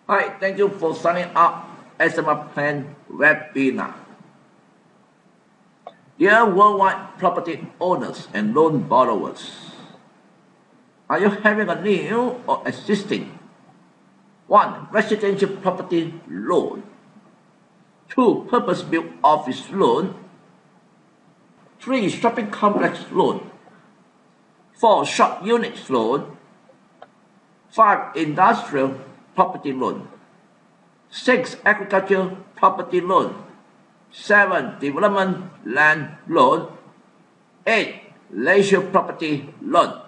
Hi, thank you for signing up SMR PLAN Webinar. Dear worldwide property owners and loan borrowers, are you having a new or existing 1. Residential property loan, 2. Purpose-built office loan, 3. Shopping complex loan, 4. Shop units loan, 5. Industrial property loan, 6. Agricultural property loan, 7. Development land loan, 8. Leisure property loan.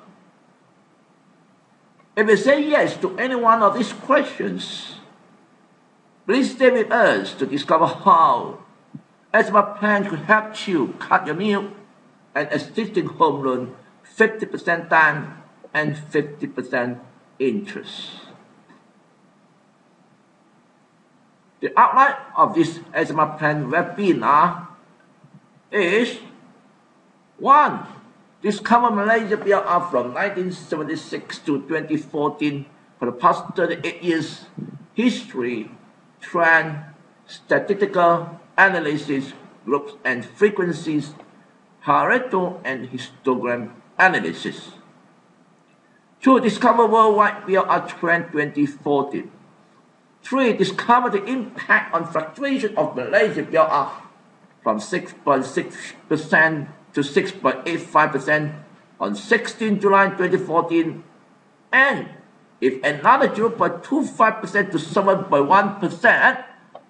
If you say yes to any one of these questions, please stay with us to discover how SMR PLAN could help you cut your new and existing home loan 50% down and 50% interest. The outline of this SMR PLAN webinar is 1. Discover Malaysia BLR from 1976 to 2014 for the past 38 years, history, trend, statistical analysis, groups and frequencies, Pareto and histogram analysis. 2. Discover worldwide BLR trend 2014. 3. Discover the impact on fluctuation of Malaysia BLR from 6.6% to 6.85% on 16 July 2014, and if another 0.25% to 7.1%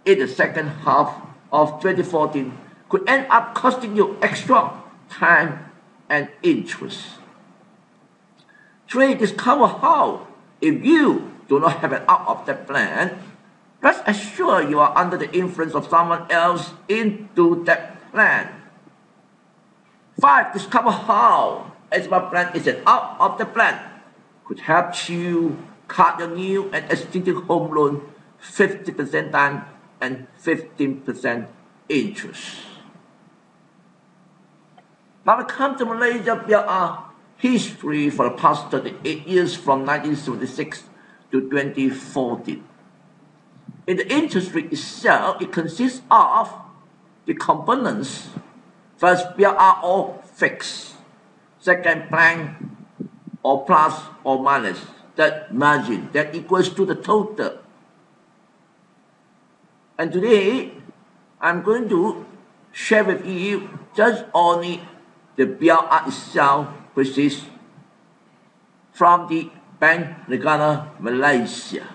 in the second half of 2014 could end up costing you extra time and interest. 3. Discover how, if you do not have an out-of-debt plan, rest assured you are under the influence of someone else into that plan. 5. Discover how SMR PLAN is an out-of-debt plan could help you cut your new and existing home loan 50% down and 15% interest. Now we come to Malaysia BLR history for the past 38 years from 1976 to 2014. In the interest rate itself, it consists of the components. First, BLR or fixed. Second, plan or plus or minus. That margin that equals to the total. And today, I'm going to share with you just only the BLR itself, which is from the Bank Negara Malaysia.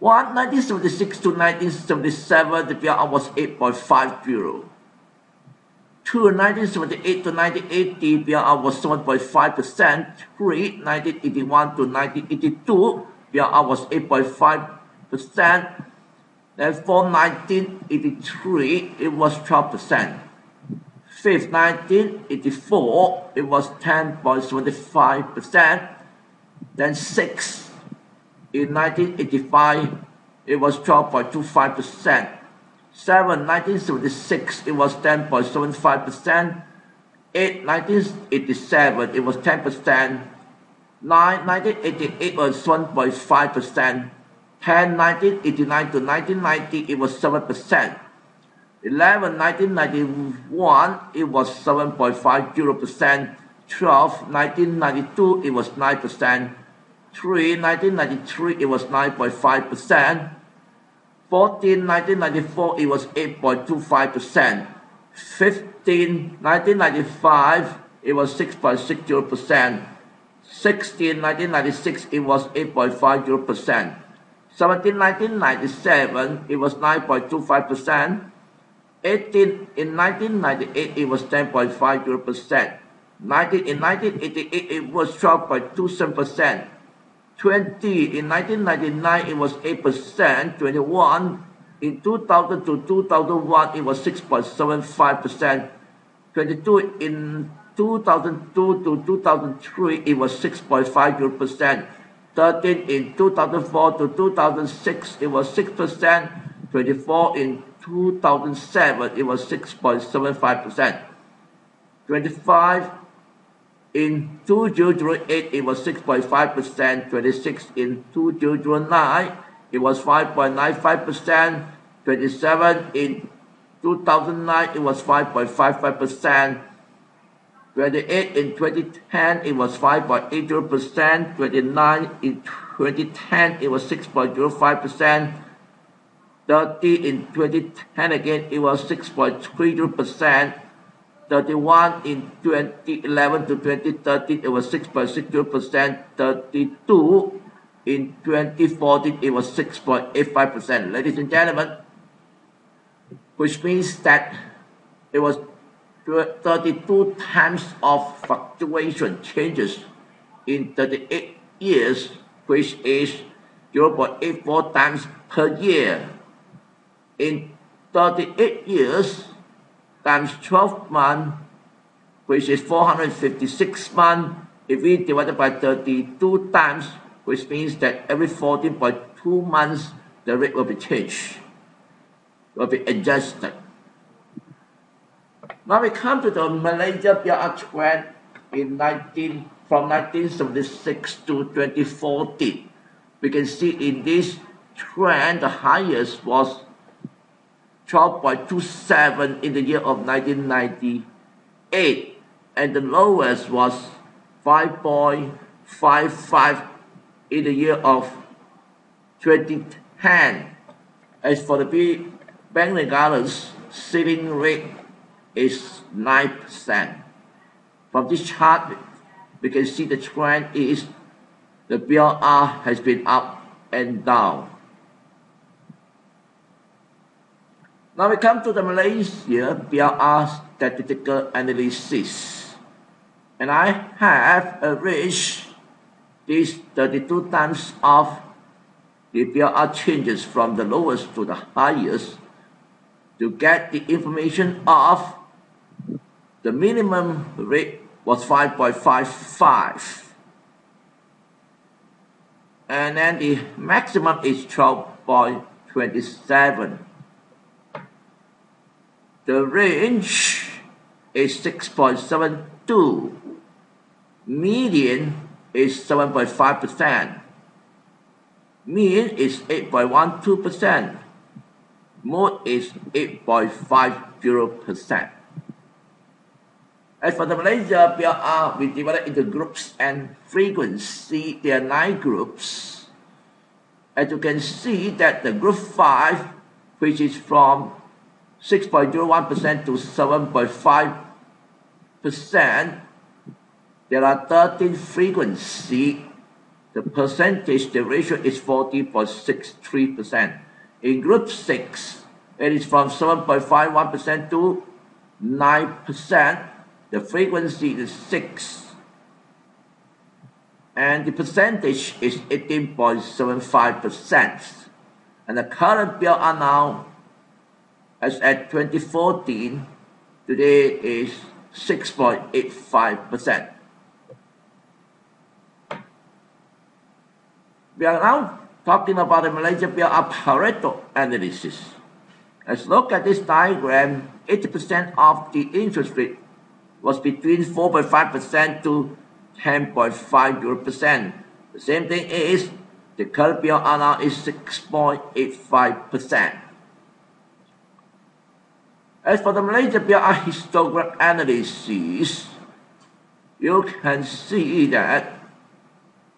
1. 1976 to 1977, the BLR was 8.50. 2. 1978 to 1980, BLR was 7.5%. 3. 1981 to 1982, BLR was 8.5%. Then 4. 1983, it was 12%. 5. 1984, it was 10.75%. Then 6. In 1985, it was 12.25%. 7. 1976, it was 10.75%. 8. 1987, it was 10%. 9. 1988 was 1.5%. 10. 1989 to 1990, it was 7%. 11. 1991, it was 7.50%. 12. 1992, it was 9%. 3. 1993, it was 9.5%. 14. 1994, it was 8.25%. 15. 1995, it was 6.60%. 16. 1996, it was 8.50%. 17. 1997, it was 9.25%. 18. In 1998, it was 10.50%. 19. In 1988, it was 12.27%. 20. In 1999, it was 8%. 21. In 2000 to 2001, it was 6.75%. 22. In 2002 to 2003, it was 6.50%. 13. In 2004 to 2006, it was 6%. 24. In 2007, it was 6.75%. 25. In 2008, it was 6.5%, 26 in 2009, it was 5.95%, 27 in 2009, it was 5.55%, 28 in 2010, it was 5.80%, 29 in 2010, it was 6.05%, 30 in 2010 again, it was 6.32%, 31 in 2011 to 2013, it was 6.62%, 32 in 2014, it was 6.85%. Ladies and gentlemen, which means that it was 32 times of fluctuation changes in 38 years, which is 0.84 times per year. In 38 years times 12 months, which is 456 months, if we divide it by 32 times, which means that every 14.2 months, the rate will be changed, will be adjusted. Now we come to the Malaysia BLR trend from 1976 to 2014. We can see in this trend, the highest was 12.27 in the year of 1998, and the lowest was 5.55 in the year of 2010. As for the bank regardless, saving rate is 9%. From this chart, we can see the trend is the BLR has been up and down. Now we come to the Malaysia BLR statistical analysis, and I have arranged these 32 times of the BLR changes from the lowest to the highest to get the information of the minimum rate was 5.55, and then the maximum is 12.27. The range is 6.72. Median is 7.5%. Mean is 8.12%. Mode is 8.50%. As for the Malaysia BLR, we divided into groups and frequency. There are 9 groups. As you can see that the group 5, which is from 6.01% to 7.5%, there are 13 frequency. The percentage, the ratio is 40.63%. In group 6, it is from 7.51% to 9%. The frequency is 6. And the percentage is 18.75%. And the current BLR now, as at 2014, today is 6.85%. We are now talking about the Malaysia BLR Pareto analysis. Let's look at this diagram. 80% of the interest rate was between 4.5% to 10.50%. The same thing is the current BLR now is 6.85%. As for the Malaysia BLR histogram analysis, you can see that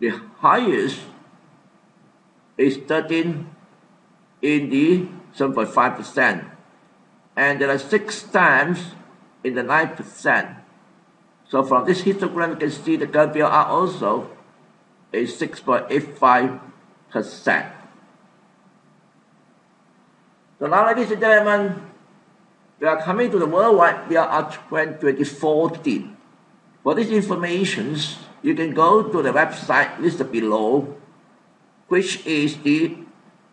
the highest is 13 in the 7.5%, and there are 6 times in the 9%. So from this histogram, you can see the current BLR also is 6.85%. So now, ladies and gentlemen, we are coming to the worldwide BLR trend 2014. For these informations, you can go to the website listed below, which is the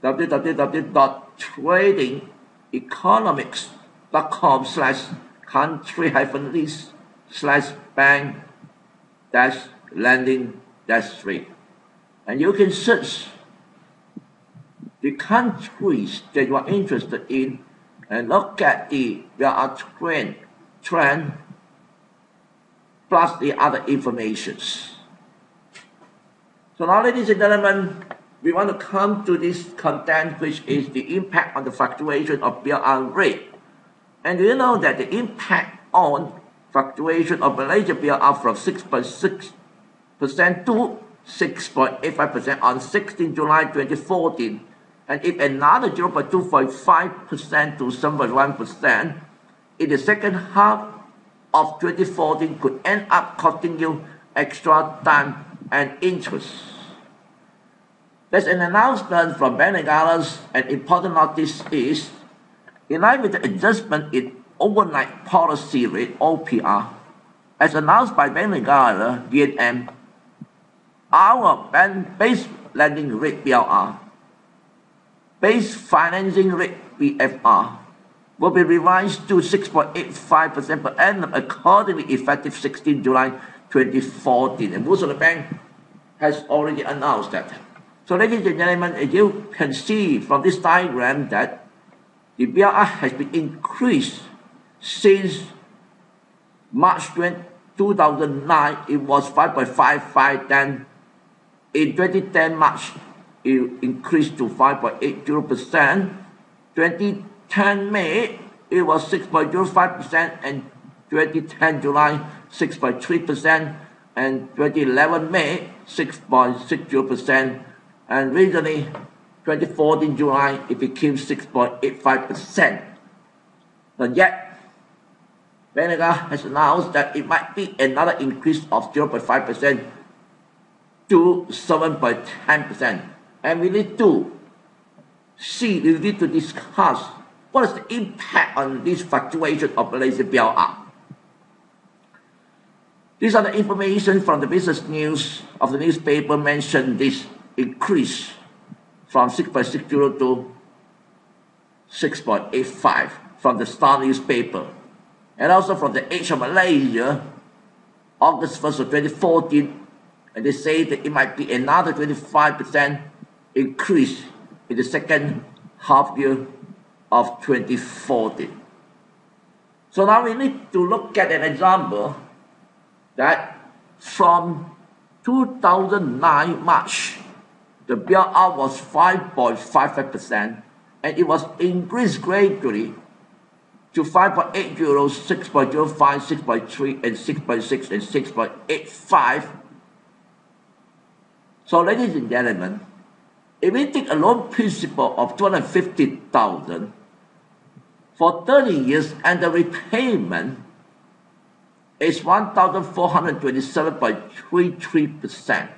www.trading-list/country-list/bank-lending-3. And you can search the countries that you are interested in and look at the BLR trend plus the other informations. So now, ladies and gentlemen, we want to come to this content, which is the impact on the fluctuation of BLR rate. And do you know that the impact on fluctuation of Malaysia BLR from 6.6% to 6.85% on 16 July 2014, and if another 0.255% to 7.1% in the second half of 2014 could end up costing you extra time and interest. There's an announcement from Bank Negara's. An important notice is, in line with the adjustment in overnight policy rate OPR, as announced by Bank Negara BNM, our base lending rate BLR, base financing rate BFR, will be revised to 6.85% per annum, accordingly effective 16 July 2014. And most of the bank has already announced that. So, ladies and gentlemen, as you can see from this diagram, that the BLR has been increased since March 2009. It was 5.55. Then in 2010 March, it increased to 5.80%. 2010 May, it was 6.05%, and 2010 July, 6.3%, and 2011 May, 6.60%, and recently, 2014 July, it became 6.85%. But yet, Bank Negara has announced that it might be another increase of 0.5% to 7.10%. And we need to discuss what is the impact on this fluctuation of Malaysia BLR. These are the information from the business news of the newspaper mentioned this increase from 6.60 to 6.85 from the Star newspaper, and also from the Age of Malaysia, August 1st of 2014, and they say that it might be another 25% increase in the second half year of 2014. So now we need to look at an example that from 2009 March, the BLR was 5.55%, and it was increased gradually to 5.80, 6.05, 6.3, and 6.6, and 6.85. So, ladies and gentlemen, if we take a loan principal of 250,000 for 30 years, and the repayment is 1,427.33%.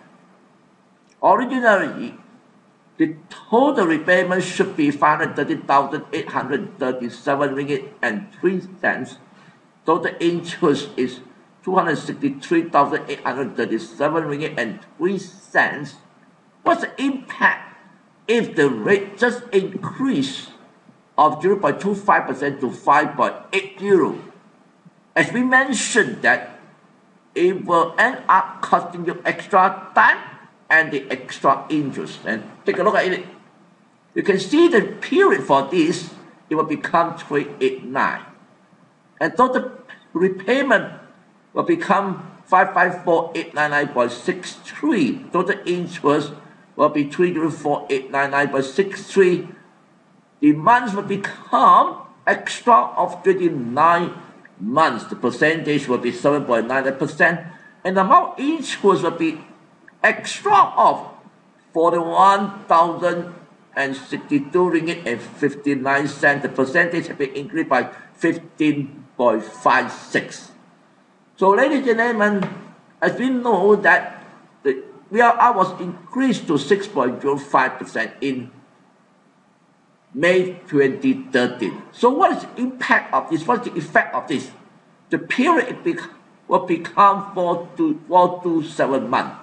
Originally, the total repayment should be 530,837 ringgit and 3 cents. Total interest is 263,837 ringgit and 3 cents. What's the impact if the rate just increased of 0.25% to 5.80? As we mentioned, that it will end up costing you extra time and the extra interest. And take a look at it. You can see the period for this, it will become 389. And total repayment will become 554,899.63. Total interest will be 304,899.63. The months will become extra of 29 months. The percentage will be 7.99%, and the amount interest will be extra of 41,062 ringgit and 59 cents. The percentage has been increased by 15.56. So, ladies and gentlemen, as we know that the BLR was increased to 6.05% in May 2013. So what is the impact of this? What is the effect of this? The period will become 4 to 7 months.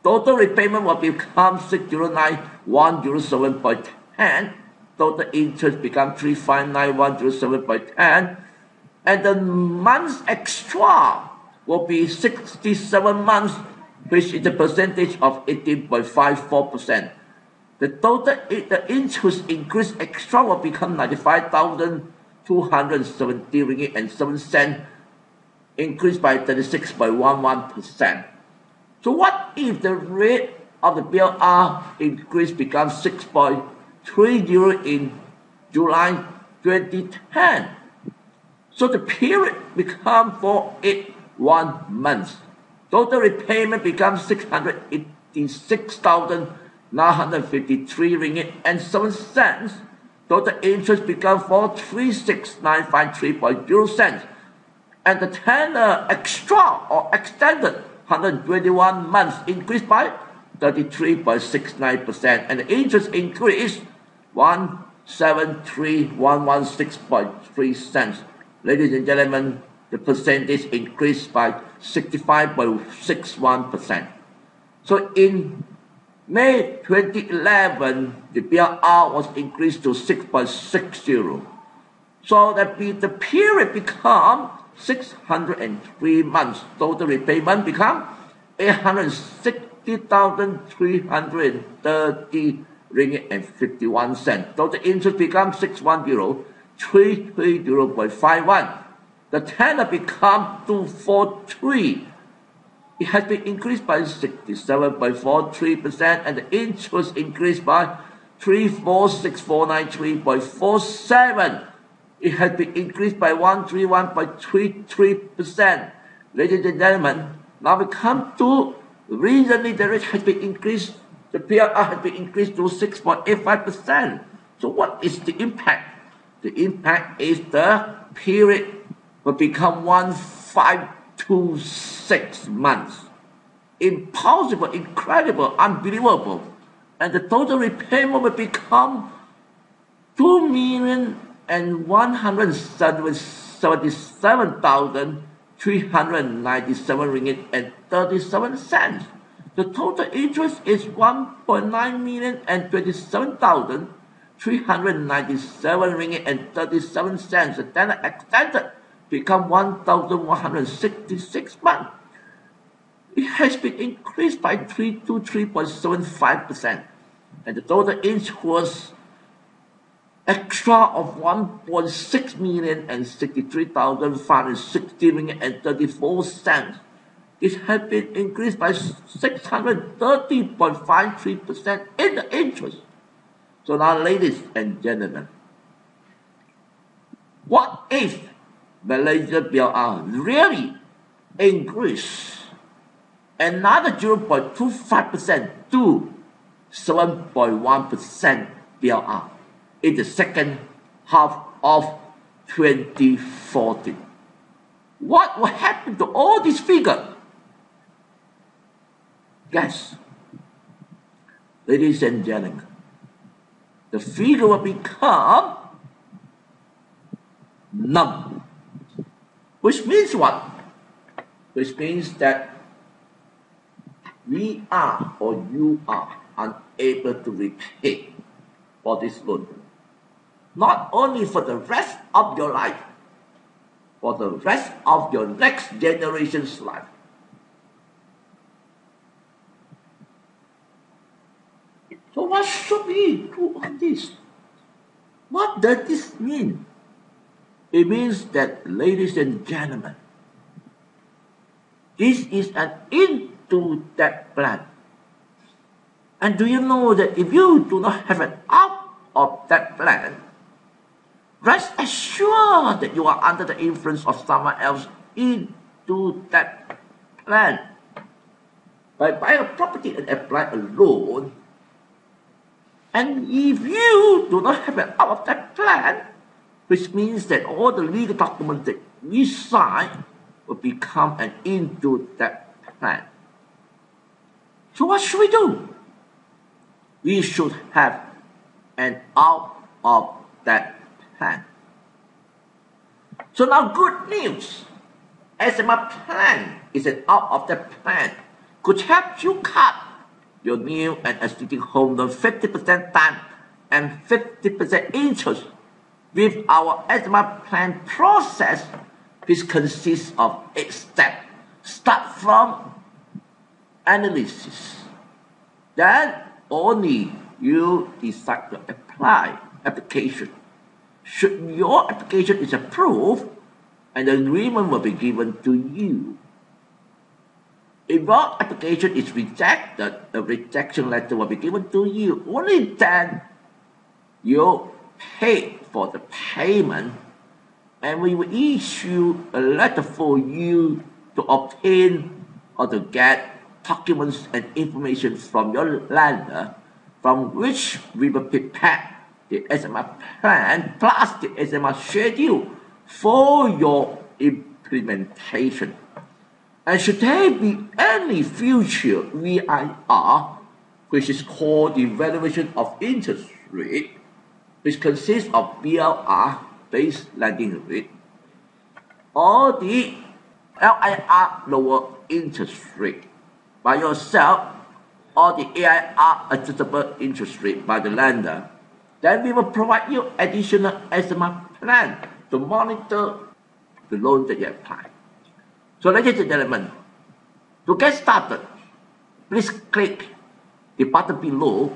Total repayment will become 609,107.10. Total interest become 359,107.10. And the months extra will be 67 months, which is the percentage of 18.54%. The total interest increase extra will become 95,270 ringgit and 7 cents. increased by 36.11%. So what if the rate of the BLR increase becomes 6.30 in July 2010? So the period becomes 481 months. Total repayment becomes 686,953 ringgit and 7 cents. Total interest becomes 436,953.0 cents. And the tenor extra or extended 121 months increased by 33.69%, and the interest increased 173,116.3 cents. Ladies and gentlemen, the percentage increased by 65.61%. So in May 2011, the BLR was increased to 6.60. So that the period become 603 months. Total repayment become 860,330 ringgit and 51 cents. Total interest becomes 610,330.51. The tenor become 243. It has been increased by 67.43%, and the interest increased by 346,493.47. It has been increased by 131.33%. Ladies and gentlemen, now we come to recently the rate has been increased, the BLR has been increased to 6.85%. So what is the impact? The impact is the period will become 1526 months. Impossible, incredible, unbelievable. And the total repayment will become 2,177,397 ringgit and 37 cents. The total interest is 1,927,397 ringgit and 37 cents. The tenor extended become 1,166 months. It has been increased by 323.75%, and the total interest extra of 1.6 million and 63,560 ringgit and 34 cents. It has been increased by 630.53% in the interest. So now, ladies and gentlemen, what if Malaysia BLR really increase another 0.25% to 7.1% BLR in the second half of 2014? What will happen to all these figures? Yes, ladies and gentlemen, the figure will become none. Which means what? Which means that we are or you are unable to repay for this loan. Not only for the rest of your life, for the rest of your next generation's life. So what should we do on this? What does this mean? It means that, ladies and gentlemen, this is an into-debt plan. And do you know that if you do not have an out of that plan, rest assured that you are under the influence of someone else into that plan. By buying a property and apply a loan, and if you do not have an out of that plan, which means that all the legal documents that we sign will become an into that plan. So what should we do? We should have an out of that plan. So now, good news. SMR plan is an out of that plan. Could help you cut your new and existing home loan 50% time and 50% interest with our SMR plan process, which consists of 8 steps. Start from analysis. Then only you decide to apply application. Should your application is approved, and the agreement will be given to you. If your application is rejected, the rejection letter will be given to you. Only then you pay for the payment, and we will issue a letter for you to obtain or to get documents and information from your lender, from which we will prepare the SMR plan plus the SMR schedule for your implementation. And should there be any future VIR, which is called the valuation of interest rate, which consists of BLR, base lending rate, or the LIR, lower interest rate, by yourself, or the AIR, adjustable interest rate, by the lender, then we will provide you additional SMR plan to monitor the loan that you apply. So ladies and gentlemen, to get started, please click the button below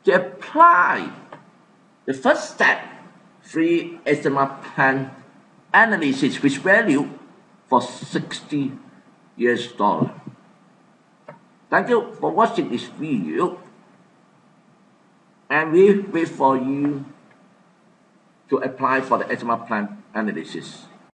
to apply the first step, free SMR plan analysis, which value for $60. Thank you for watching this video, and we wait for you to apply for the SMR plan analysis.